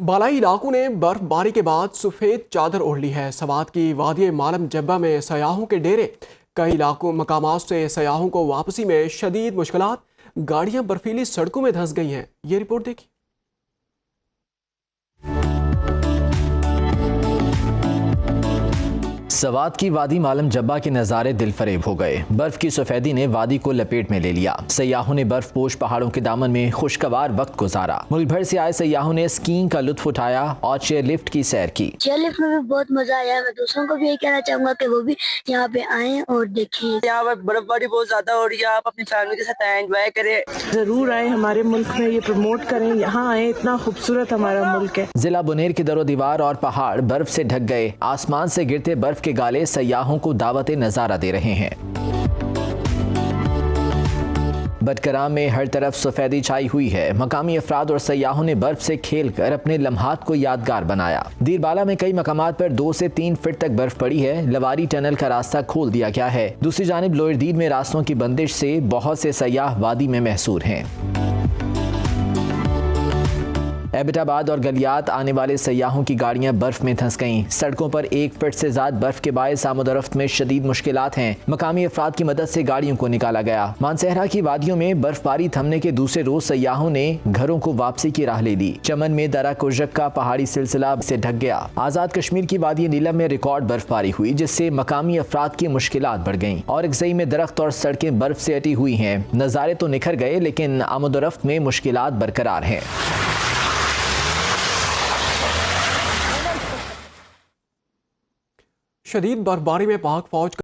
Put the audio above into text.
بالائی علاقوں نے برفباری کے بعد سفید چادر اوڑھ لی ہے۔ سوات کی وادی معلم جبہ میں سیاحوں کے ڈیرے، کئی مقامات سے سیاحوں کو واپسی میں شدید مشکلات، گاڑیاں برفیلی سڑکوں میں دھنس گئی ہیں۔ یہ رپورٹ دیکھیں۔ سوات کی وادی معلم جبہ کے نظارے دل فریب ہو گئے۔ برف کی سفیدی نے وادی کو لپیٹ میں لے لیا۔ سیاحوں نے برف پوش پہاڑوں کے دامن میں خوشگوار وقت گزارا۔ ملک بھر سے آئے سیاحوں نے اسکیئنگ کا لطف اٹھایا اور چیئر لفٹ کی سیر کی۔ چیئر لفٹ میں بھی بہت مزہ آیا۔ میں دوسروں کو بھی یہی کہنا چاہوں گا کہ وہ بھی یہاں پہ آئیں اور دیکھیں۔ یہاں پر برف باری بہت زیادہ ہو رہی ہے، آپ اپنی فیملی کے ساتھ آئیں، انجوائے کریں۔ ضرور آئیں، ہمارے ملک میں یہ پروموٹ کریں، یہاں آئیں، اتنا خوبصورت ہمارا ملک ہے۔ ضلع بنیر کے در و دیوار اور پہاڑ برف سے ڈھک گئے۔ آسمان سے گرتے برف کے گالے سیاحوں کو دعوت نظارہ دے رہے ہیں۔ بٹکرام میں ہر طرف سفیدی چھائی ہوئی ہے۔ مقامی افراد اور سیاحوں نے برف سے کھیل کر اپنے لمحات کو یادگار بنایا۔ دیر بالا میں کئی مقامات پر 2 سے 3 فٹ تک برف پڑی ہے۔ لواری ٹنل کا راستہ کھول دیا گیا ہے۔ دوسری جانب لوئر دید میں راستوں کی بندش سے بہت سے سیاح وادی میں محصور ہیں۔ ایبٹ آباد اور گلیات آنے والے سیاحوں کی گاڑیاں برف میں دھنس گئیں۔ سڑکوں پر 1 فٹ سے زیادہ برف کے باعث آمد و رفت میں شدید مشکلات ہیں۔ مقامی افراد کی مدد سے گاڑیوں کو نکالا گیا۔ مانسہرہ کی وادیوں میں برف باری تھمنے کے دوسرے روز سیاحوں نے گھروں کو واپسی کی راہ لے لی۔ چمن میں درہ کوجک کا پہاڑی سلسلہ سے ڈھک گیا۔ آزاد کشمیر کی وادی نیلم میں ریکارڈ برف باری ہوئی، جس سے مقامی افراد کی مشکلات بڑھ گئیں۔ اور اکزئی میں درخت اور سڑکیں برف سے اٹی ہوئی ہیں۔ نظارے تو نکھر گئے، لیکن آمد و رفت میں مشکلات برقرار ہیں۔ شدید برفباری میں پاک فوج